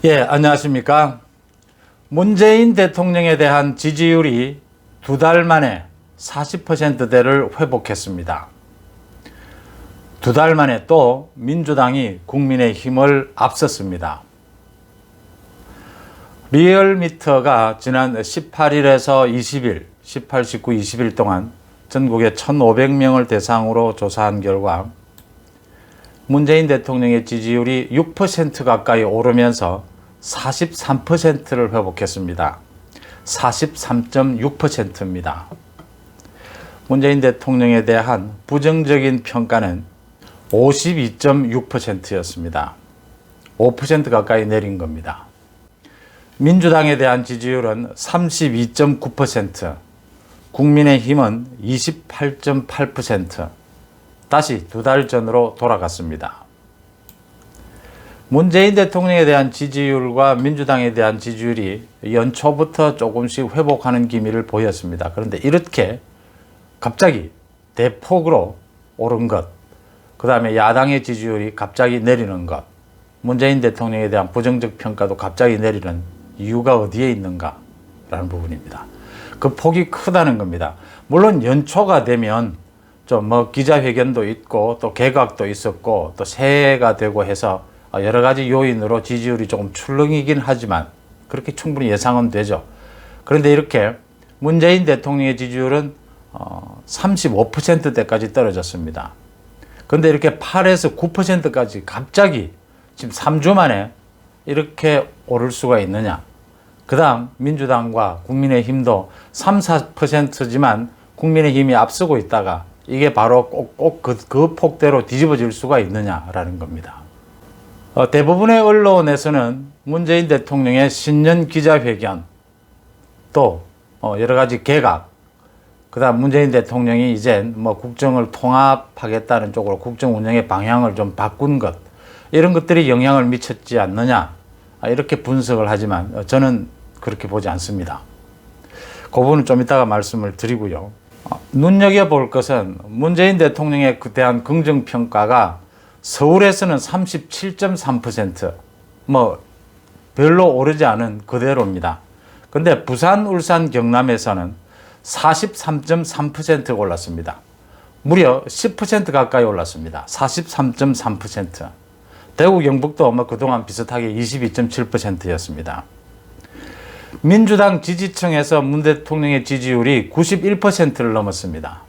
예, 안녕하십니까. 문재인 대통령에 대한 지지율이 2달 만에 40%대를 회복했습니다. 2달 만에 또 민주당이 국민의힘을 앞섰습니다. 리얼미터가 지난 18일에서 20일, 18, 19, 20일 동안 전국의 1,500명을 대상으로 조사한 결과 문재인 대통령의 지지율이 6% 가까이 오르면서 43%를 회복했습니다. 43.6%입니다. 문재인 대통령에 대한 부정적인 평가는 52.6%였습니다. 5% 가까이 내린 겁니다. 민주당에 대한 지지율은 32.9%, 국민의힘은 28.8%, 다시 2달 전으로 돌아갔습니다. 문재인 대통령에 대한 지지율과 민주당에 대한 지지율이 연초부터 조금씩 회복하는 기미를 보였습니다. 그런데 이렇게 갑자기 대폭으로 오른 것, 그 다음에 야당의 지지율이 갑자기 내리는 것, 문재인 대통령에 대한 부정적 평가도 갑자기 내리는 이유가 어디에 있는가라는 부분입니다. 그 폭이 크다는 겁니다. 물론 연초가 되면 좀 기자회견도 있고 또 개각도 있었고 또 새해가 되고 해서 여러 가지 요인으로 지지율이 조금 출렁이긴 하지만 그렇게 충분히 예상은 되죠. 그런데 이렇게 문재인 대통령의 지지율은 35%대까지 떨어졌습니다. 그런데 이렇게 8에서 9%까지 갑자기 지금 3주 만에 이렇게 오를 수가 있느냐. 그 다음 민주당과 국민의힘도 3, 4%지만 국민의힘이 앞서고 있다가 이게 바로 꼭 그 폭대로 뒤집어질 수가 있느냐라는 겁니다. 대부분의 언론에서는 문재인 대통령의 신년 기자회견, 또 여러 가지 개각, 그 다음 문재인 대통령이 이제 국정을 통합하겠다는 쪽으로 국정 운영의 방향을 좀 바꾼 것, 이런 것들이 영향을 미쳤지 않느냐, 이렇게 분석을 하지만 저는 그렇게 보지 않습니다. 그 부분은 좀 이따가 말씀을 드리고요. 눈여겨볼 것은 문재인 대통령에 대한 긍정평가가 서울에서는 37.3%, 별로 오르지 않은 그대로입니다. 근데 부산, 울산, 경남에서는 43.3%가 올랐습니다. 무려 10% 가까이 올랐습니다. 43.3%. 대구, 경북도 그동안 비슷하게 22.7%였습니다. 민주당 지지층에서 문 대통령의 지지율이 91%를 넘었습니다.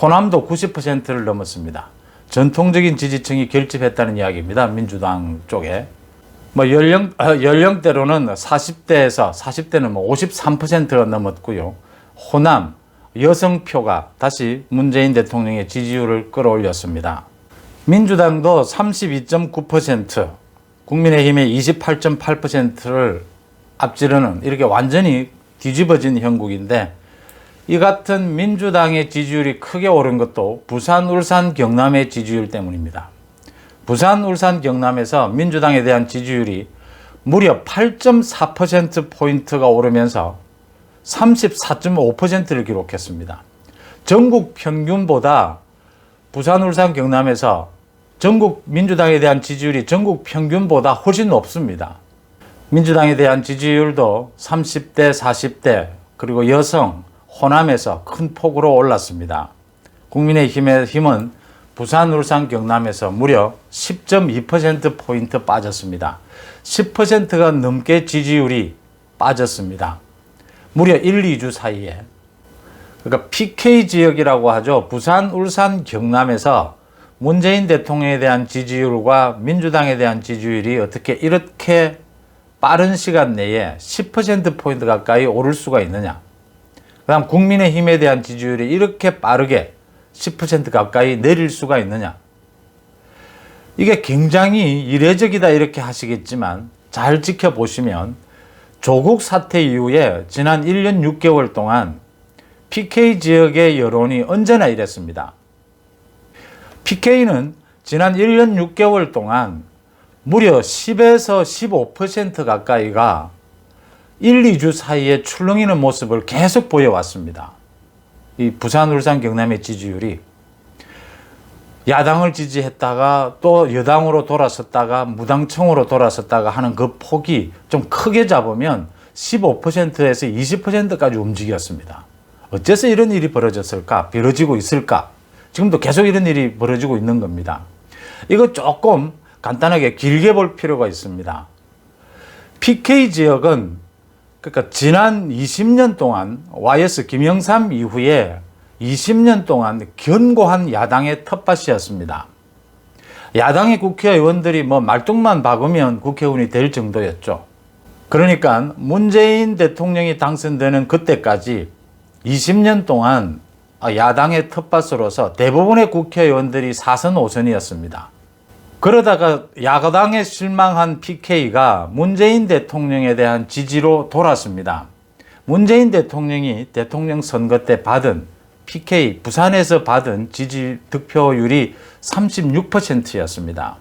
호남도 90%를 넘었습니다. 전통적인 지지층이 결집했다는 이야기입니다. 민주당 쪽에. 연령대로는 40대에서 40대는 53%가 넘었고요. 호남 여성표가 다시 문재인 대통령의 지지율을 끌어올렸습니다. 민주당도 32.9%, 국민의힘의 28.8%를 앞지르는 이렇게 완전히 뒤집어진 형국인데, 이 같은 민주당의 지지율이 크게 오른 것도 부산, 울산, 경남의 지지율 때문입니다. 부산, 울산, 경남에서 민주당에 대한 지지율이 무려 8.4%포인트가 오르면서 34.5%를 기록했습니다. 전국 평균보다 부산, 울산, 경남에서 전국 민주당에 대한 지지율이 전국 평균보다 훨씬 높습니다. 민주당에 대한 지지율도 30대, 40대, 그리고 여성, 호남에서 큰 폭으로 올랐습니다. 국민의힘은 부산, 울산, 경남에서 무려 10.2%포인트 빠졌습니다. 10%가 넘게 지지율이 빠졌습니다. 무려 1, 2주 사이에. 그러니까 PK 지역이라고 하죠. 부산, 울산, 경남에서 문재인 대통령에 대한 지지율과 민주당에 대한 지지율이 어떻게 이렇게 빠른 시간 내에 10%포인트 가까이 오를 수가 있느냐. 그 다음 국민의힘에 대한 지지율이 이렇게 빠르게 10% 가까이 내릴 수가 있느냐. 이게 굉장히 이례적이다 이렇게 하시겠지만 잘 지켜보시면 조국 사태 이후에 지난 1년 6개월 동안 PK 지역의 여론이 언제나 이랬습니다. PK는 지난 1년 6개월 동안 무려 10에서 15% 가까이가 1, 2주 사이에 출렁이는 모습을 계속 보여왔습니다. 이 부산, 울산, 경남의 지지율이 야당을 지지했다가 또 여당으로 돌아섰다가 무당청으로 돌아섰다가 하는 그 폭이 좀 크게 잡으면 15%에서 20%까지 움직였습니다. 어째서 이런 일이 벌어졌을까? 벌어지고 있을까? 지금도 계속 이런 일이 벌어지고 있는 겁니다. 이거 조금 간단하게 길게 볼 필요가 있습니다. PK 지역은 그러니까 지난 20년 동안 YS 김영삼 이후에 20년 동안 견고한 야당의 텃밭이었습니다. 야당의 국회의원들이 뭐 말뚝만 박으면 국회의원이 될 정도였죠. 그러니까 문재인 대통령이 당선되는 그때까지 20년 동안 야당의 텃밭으로서 대부분의 국회의원들이 4선 5선이었습니다. 그러다가 야당에 실망한 PK가 문재인 대통령에 대한 지지로 돌았습니다. 문재인 대통령이 대통령 선거 때 받은 PK 부산에서 받은 지지 득표율이 36%였습니다.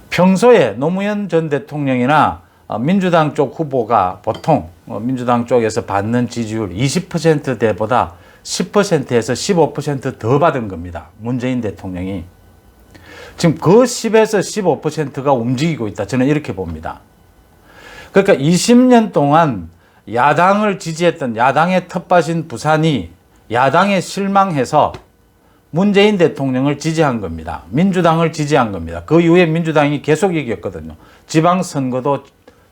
평소에 노무현 전 대통령이나 민주당 쪽 후보가 보통 민주당 쪽에서 받는 지지율 20%대보다 10%에서 15% 더 받은 겁니다. 문재인 대통령이. 지금 그 10에서 15%가 움직이고 있다. 저는 이렇게 봅니다. 그러니까 20년 동안 야당을 지지했던 야당의 텃밭인 부산이 야당에 실망해서 문재인 대통령을 지지한 겁니다. 민주당을 지지한 겁니다. 그 이후에 민주당이 계속 이겼거든요. 지방선거도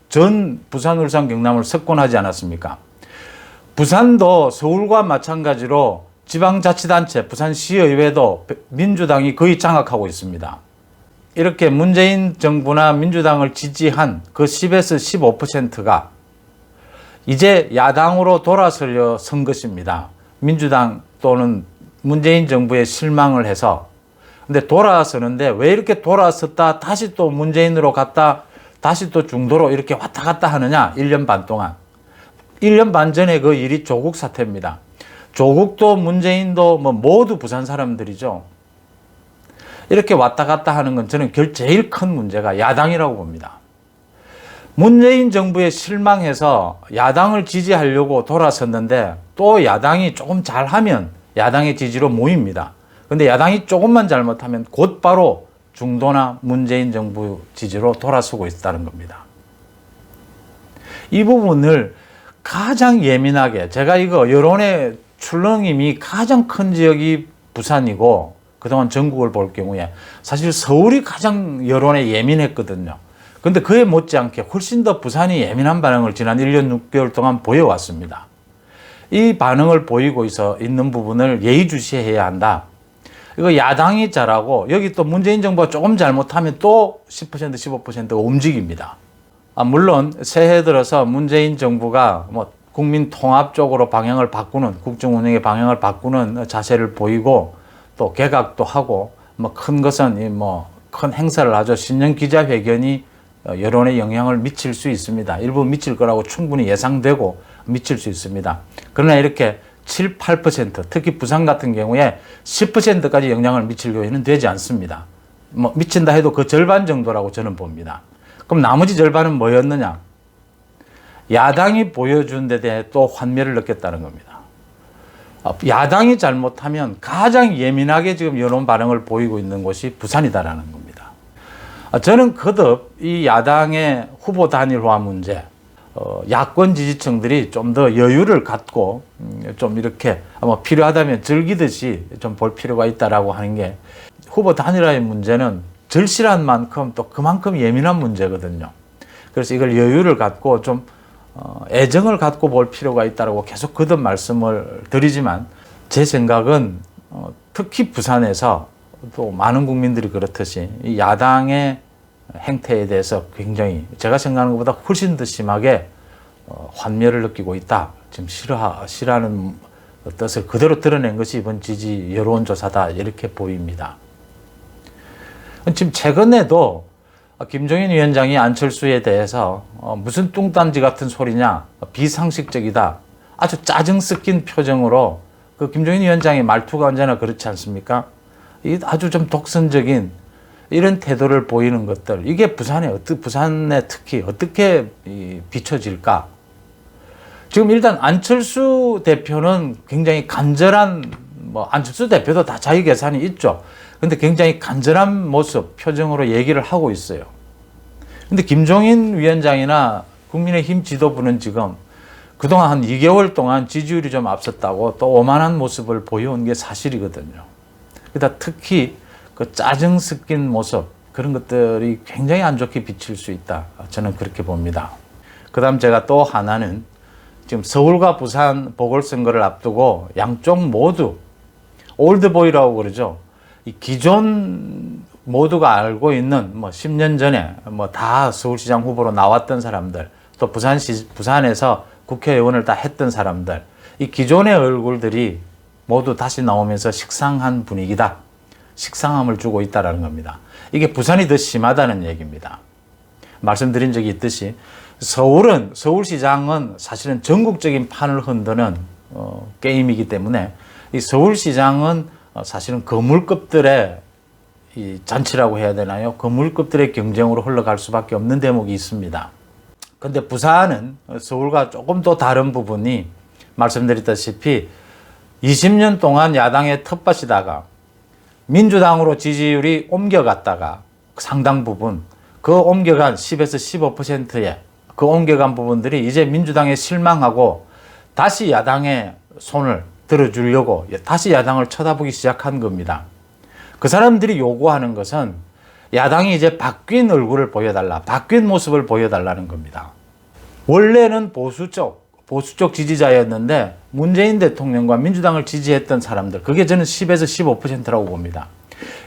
전 부산, 울산, 경남을 석권하지 않았습니까? 부산도 서울과 마찬가지로 지방자치단체, 부산시의회도 민주당이 거의 장악하고 있습니다. 이렇게 문재인 정부나 민주당을 지지한 그 10에서 15%가 이제 야당으로 돌아서려 선 것입니다. 민주당 또는 문재인 정부에 실망을 해서. 근데 돌아서는데 왜 이렇게 돌아섰다 다시 또 문재인으로 갔다 다시 또 중도로 이렇게 왔다 갔다 하느냐. 1년 반 동안. 1년 반 전에 그 일이 조국 사태입니다. 조국도 문재인도 뭐 모두 부산 사람들이죠. 이렇게 왔다 갔다 하는 건 저는 제일 큰 문제가 야당이라고 봅니다. 문재인 정부에 실망해서 야당을 지지하려고 돌아섰는데 또 야당이 조금 잘하면 야당의 지지로 모입니다. 근데 야당이 조금만 잘못하면 곧바로 중도나 문재인 정부 지지로 돌아서고 있다는 겁니다. 이 부분을 가장 예민하게 제가 이거 여론의 출렁임이 가장 큰 지역이 부산이고 그동안 전국을 볼 경우에 사실 서울이 가장 여론에 예민했거든요. 근데 그에 못지않게 훨씬 더 부산이 예민한 반응을 지난 1년 6개월 동안 보여왔습니다. 이 반응을 보이고 있는 부분을 예의주시해야 한다. 이거 야당이 잘하고 여기 또 문재인 정부가 조금 잘못하면 또 10% 15%가 움직입니다. 물론 새해 들어서 문재인 정부가 뭐 국민 통합 쪽으로 방향을 바꾸는 국정 운영의 방향을 바꾸는 자세를 보이고 또 개각도 하고 뭐 큰 것은 큰 행사를 하죠. 신년 기자회견이 여론에 영향을 미칠 수 있습니다. 일부 미칠 거라고 충분히 예상되고 미칠 수 있습니다. 그러나 이렇게 7, 8% 특히 부산 같은 경우에 10%까지 영향을 미칠 경우에는 되지 않습니다. 미친다 해도 그 절반 정도라고 저는 봅니다. 그럼 나머지 절반은 뭐였느냐? 야당이 보여준 데 대해 또 환멸을 느꼈다는 겁니다. 야당이 잘못하면 가장 예민하게 지금 여론 반응을 보이고 있는 곳이 부산이다라는 겁니다. 저는 거듭 이 야당의 후보 단일화 문제, 야권 지지층들이 좀 더 여유를 갖고 좀 이렇게 필요하다면 즐기듯이 좀 볼 필요가 있다라고 하는 게 후보 단일화의 문제는 절실한 만큼 또 그만큼 예민한 문제거든요. 그래서 이걸 여유를 갖고 좀 애정을 갖고 볼 필요가 있다고 계속 거듭 말씀을 드리지만 제 생각은 특히 부산에서 또 많은 국민들이 그렇듯이 이 야당의 행태에 대해서 굉장히 제가 생각하는 것보다 훨씬 더 심하게 환멸을 느끼고 있다. 지금 싫어하는 뜻을 그대로 드러낸 것이 이번 지지 여론조사다. 이렇게 보입니다. 지금 최근에도 김종인 위원장이 안철수에 대해서 무슨 뚱딴지 같은 소리냐, 비상식적이다, 아주 짜증 섞인 표정으로 그 김종인 위원장의 말투가 언제나 그렇지 않습니까? 아주 좀 독선적인 이런 태도를 보이는 것들, 이게 부산에 특히 어떻게 비춰질까? 지금 일단 안철수 대표는 굉장히 간절한, 안철수 대표도 다 자기 계산이 있죠. 근데 굉장히 간절한 모습, 표정으로 얘기를 하고 있어요. 근데 김종인 위원장이나 국민의힘 지도부는 지금 그동안 한 2개월 동안 지지율이 좀 앞섰다고 또 오만한 모습을 보여온 게 사실이거든요. 그러다 특히 그 짜증 섞인 모습, 그런 것들이 굉장히 안 좋게 비칠 수 있다. 저는 그렇게 봅니다. 그 다음 제가 또 하나는 지금 서울과 부산 보궐선거를 앞두고 양쪽 모두 올드보이라고 그러죠. 이 기존 모두가 알고 있는 10년 전에 다 서울시장 후보로 나왔던 사람들, 또 부산에서 국회의원을 다 했던 사람들, 이 기존의 얼굴들이 모두 다시 나오면서 식상한 분위기다. 식상함을 주고 있다는 겁니다. 이게 부산이 더 심하다는 얘기입니다. 말씀드린 적이 있듯이 서울시장은 사실은 전국적인 판을 흔드는 게임이기 때문에 이 서울시장은 사실은 거물급들의 이 잔치라고 해야 되나요? 거물급들의 경쟁으로 흘러갈 수밖에 없는 대목이 있습니다. 근데 부산은 서울과 조금 더 다른 부분이 말씀드렸다시피 20년 동안 야당의 텃밭이다가 민주당으로 지지율이 옮겨갔다가 상당 부분 그 옮겨간 10에서 15%의 그 옮겨간 부분들이 이제 민주당에 실망하고 다시 야당의 손을 들어주려고 다시 야당을 쳐다보기 시작한 겁니다. 그 사람들이 요구하는 것은 야당이 이제 바뀐 얼굴을 보여달라, 바뀐 모습을 보여달라는 겁니다. 원래는 보수적 지지자였는데 문재인 대통령과 민주당을 지지했던 사람들, 그게 저는 10에서 15%라고 봅니다.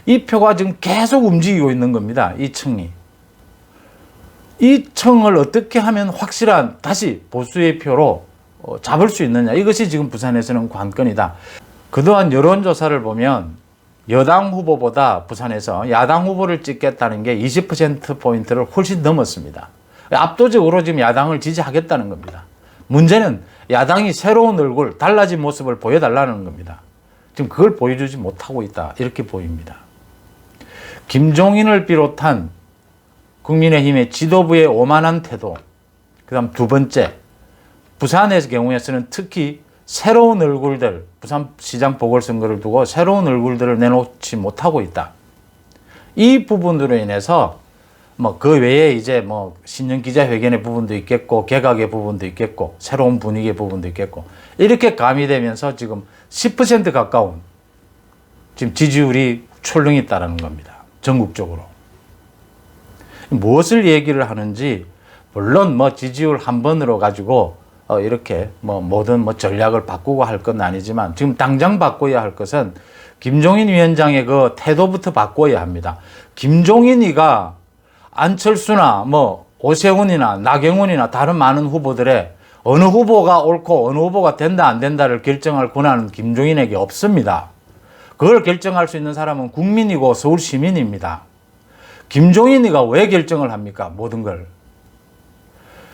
이 표가 지금 계속 움직이고 있는 겁니다. 이 층이. 이 층을 어떻게 하면 확실한 다시 보수의 표로 잡을 수 있느냐. 이것이 지금 부산에서는 관건이다. 그동안 여론조사를 보면 여당 후보보다 부산에서 야당 후보를 찍겠다는 게 20%포인트를 훨씬 넘었습니다. 압도적으로 지금 야당을 지지하겠다는 겁니다. 문제는 야당이 새로운 얼굴, 달라진 모습을 보여달라는 겁니다. 지금 그걸 보여주지 못하고 있다. 이렇게 보입니다. 김종인을 비롯한 국민의힘의 지도부의 오만한 태도, 그 다음 두 번째, 부산의 경우에서는 특히 새로운 얼굴들, 부산시장 보궐선거를 두고 새로운 얼굴들을 내놓지 못하고 있다. 이 부분으로 인해서 그 외에 이제 신년 기자회견의 부분도 있겠고, 개각의 부분도 있겠고, 새로운 분위기의 부분도 있겠고, 이렇게 가미되면서 지금 10% 가까운 지금 지지율이 출렁이 있다는 겁니다. 전국적으로. 무엇을 얘기를 하는지, 물론 지지율 한 번으로 가지고 이렇게 모든 전략을 바꾸고 할 건 아니지만 지금 당장 바꿔야 할 것은 김종인 위원장의 그 태도부터 바꿔야 합니다. 김종인이가 안철수나 오세훈이나 나경원이나 다른 많은 후보들의 어느 후보가 옳고 어느 후보가 된다 안 된다를 결정할 권한은 김종인에게 없습니다. 그걸 결정할 수 있는 사람은 국민이고 서울 시민입니다. 김종인이가 왜 결정을 합니까? 모든 걸.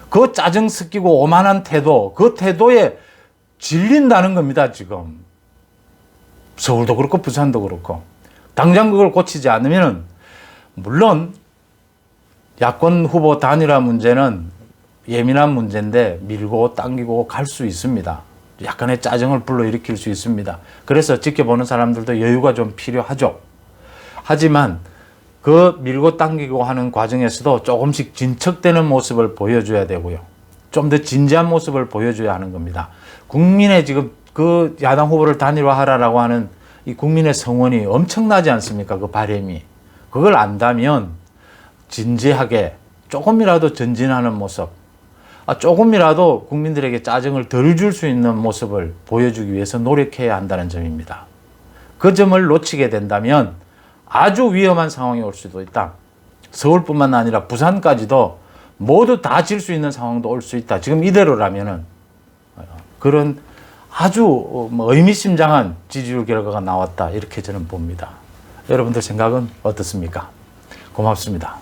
그 짜증 섞이고 오만한 태도, 그 태도에 질린다는 겁니다, 지금. 서울도 그렇고 부산도 그렇고. 당장 그걸 고치지 않으면, 물론 야권 후보 단일화 문제는 예민한 문제인데 밀고 당기고 갈 수 있습니다. 약간의 짜증을 불러일으킬 수 있습니다. 그래서 지켜보는 사람들도 여유가 좀 필요하죠. 하지만 그 밀고 당기고 하는 과정에서도 조금씩 진척되는 모습을 보여줘야 되고요. 좀 더 진지한 모습을 보여줘야 하는 겁니다. 국민의 지금 그 야당 후보를 단일화하라라고 하는 이 국민의 성원이 엄청나지 않습니까? 그 바람이. 그걸 안다면 진지하게 조금이라도 전진하는 모습, 조금이라도 국민들에게 짜증을 덜 줄 수 있는 모습을 보여주기 위해서 노력해야 한다는 점입니다. 그 점을 놓치게 된다면 아주 위험한 상황이 올 수도 있다. 서울뿐만 아니라 부산까지도 모두 다 질 수 있는 상황도 올 수 있다. 지금 이대로라면은 그런 아주 의미심장한 지지율 결과가 나왔다. 이렇게 저는 봅니다. 여러분들 생각은 어떻습니까? 고맙습니다.